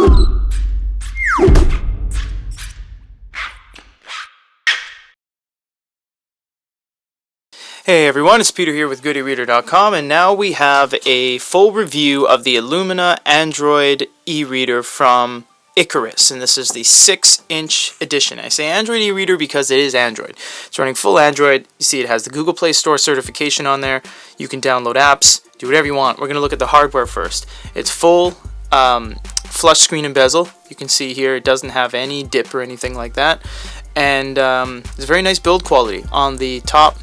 Hey everyone, it's Peter here with GoodEReader.com, and now we have a full review of the Illumina Android e-reader from Icarus, and this is the 6-inch edition. I say Android e-reader because it is Android. It's running full Android. You see it has the Google Play Store certification on there. You can download apps, do whatever you want. We're going to look at the hardware first. It's full flush screen and bezel. You can see here it doesn't have any dip or anything like that, and it's very nice build quality. On the top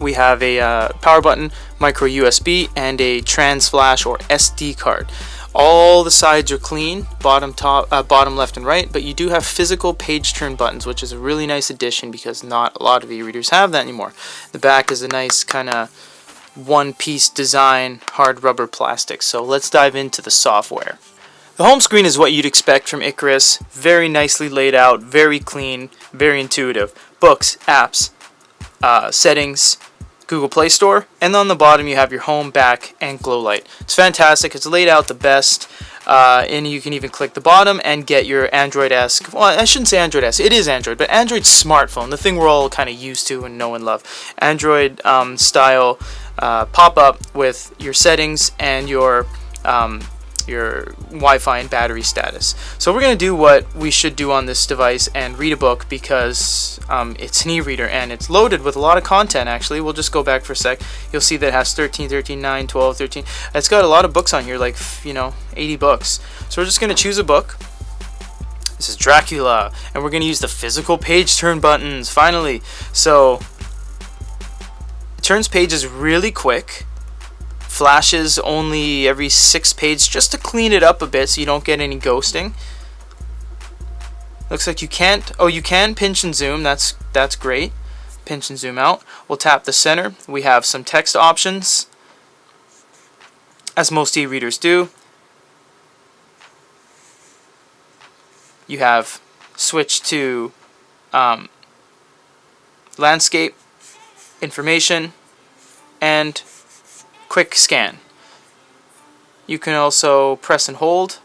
we have a power button, micro USB, and a trans flash or SD card. All the sides are clean, bottom left and right, but you do have physical page turn buttons, which is a really nice addition because not a lot of e-readers have that anymore. The back is a nice kind of one-piece design, hard rubber plastic. So let's dive into the software. The home screen is what you'd expect from Icarus. Very nicely laid out, very clean, very intuitive. Books, apps, settings, Google Play Store, and on the bottom you have your home, back, and glow light. It's fantastic. It's laid out the best, and you can even click the bottom and get your Android-esque, well, I shouldn't say Android-esque, it is Android, but Android smartphone, the thing we're all kind of used to and know and love. Android style pop-up with your settings and your Wi-Fi and battery status. So we're going to do what we should do on this device and read a book because it's an e-reader and it's loaded with a lot of content. Actually, we'll just go back for a sec. You'll see that it has 13, 13, 9, 12, 13. It's got a lot of books on here, like 80 books. So we're just going to choose a book. This is Dracula, and we're going to use the physical page turn buttons finally. So it turns pages really quick. Flashes only every 6 pages just to clean it up a bit so you don't get any ghosting. Looks like you can't, you can pinch and zoom. That's great. Pinch and zoom out. We'll tap the center. We have some text options, as most e-readers do. You have switch to landscape, information, and quick scan. You can also press and hold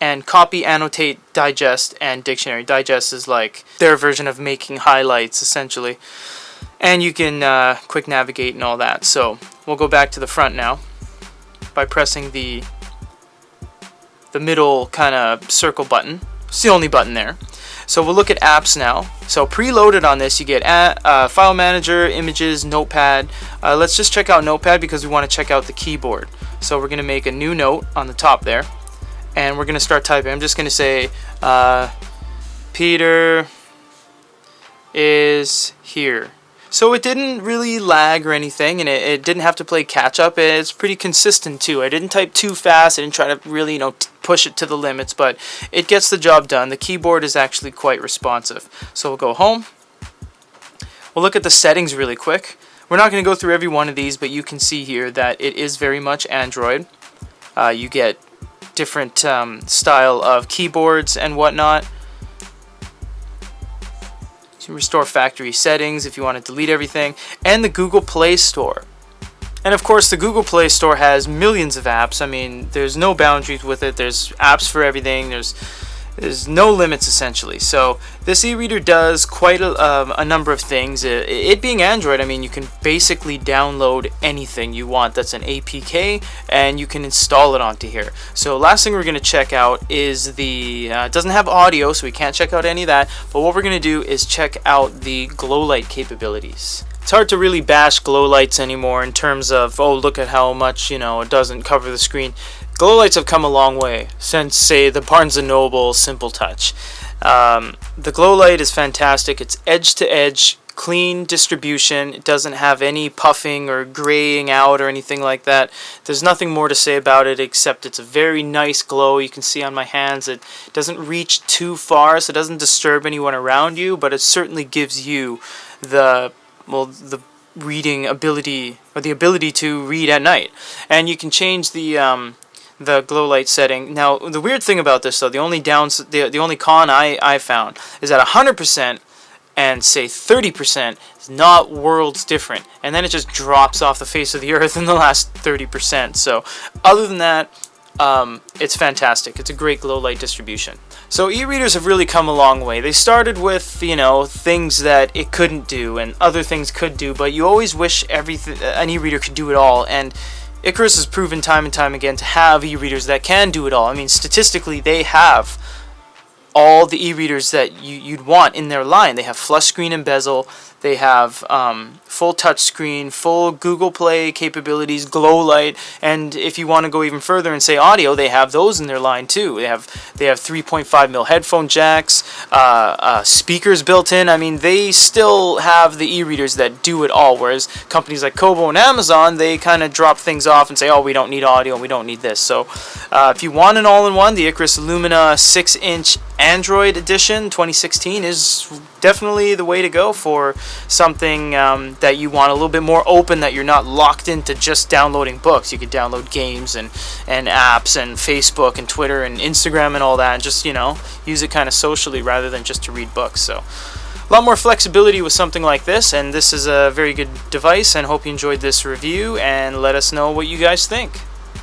and copy, annotate, digest, and dictionary. Digest is like their version of making highlights essentially, and you can quick navigate and all that. So we'll go back to the front now by pressing the middle kind of circle button. It's the only button there. So we'll look at apps now. So preloaded on this, you get File Manager, Images, Notepad. Let's just check out Notepad because we want to check out the keyboard. So we're going to make a new note on the top there, and we're going to start typing. I'm just going to say, Peter is here. So it didn't really lag or anything, and it didn't have to play catch up. It's pretty consistent too. I didn't type too fast. I didn't try to really, push it to the limits, but it gets the job done. The keyboard is actually quite responsive. So we'll go home. We'll look at the settings really quick. We're not going to go through every one of these, but you can see here that it is very much Android. You get different style of keyboards and whatnot. You can restore factory settings if you want to delete everything, and the Google Play Store. And of course the Google Play Store has millions of apps. I mean, there's no boundaries with it. There's apps for everything. There's no limits essentially. So this e-reader does quite a number of things. It being Android, I mean, you can basically download anything you want that's an APK, and you can install it onto here. So last thing we're going to check out is it doesn't have audio, so we can't check out any of that. But what we're going to do is check out the glow light capabilities. It's hard to really bash glow lights anymore in terms of, oh, look at how much, it doesn't cover the screen. Glow lights have come a long way since, say, the Barnes & Noble Simple Touch. The glow light is fantastic. It's edge-to-edge, clean distribution. It doesn't have any puffing or graying out or anything like that. There's nothing more to say about it except it's a very nice glow. You can see on my hands it doesn't reach too far, so it doesn't disturb anyone around you, but it certainly gives you the reading ability, or the ability to read at night. And you can change the glow light setting. Now the weird thing about this though, the only con I found is that 100% and say 30% is not worlds different, and then it just drops off the face of the earth in the last 30%. So other than that, it's fantastic. It's a great glow light distribution. So e-readers have really come a long way. They started with, things that it couldn't do and other things could do, but you always wish an e-reader could do it all. And Icarus has proven time and time again to have e-readers that can do it all. I mean, statistically, they have all the e-readers that you'd want in their line. They have flush screen and bezel. They have full touch screen, full Google Play capabilities, glow light, and if you want to go even further and say audio, they have those in their line too. They have 3.5mm headphone jacks, speakers built in. I mean, they still have the e-readers that do it all. Whereas companies like Kobo and Amazon, they kind of drop things off and say, oh, we don't need audio and we don't need this. So if you want an all-in-one, the Icarus Illumina 6-inch Android edition 2016 is definitely the way to go for something that you want a little bit more open, that you're not locked into just downloading books. You could download games and apps and Facebook and Twitter and Instagram and all that, and just use it kind of socially rather than just to read books. So a lot more flexibility with something like this, and this is a very good device, and hope you enjoyed this review, and let us know what you guys think.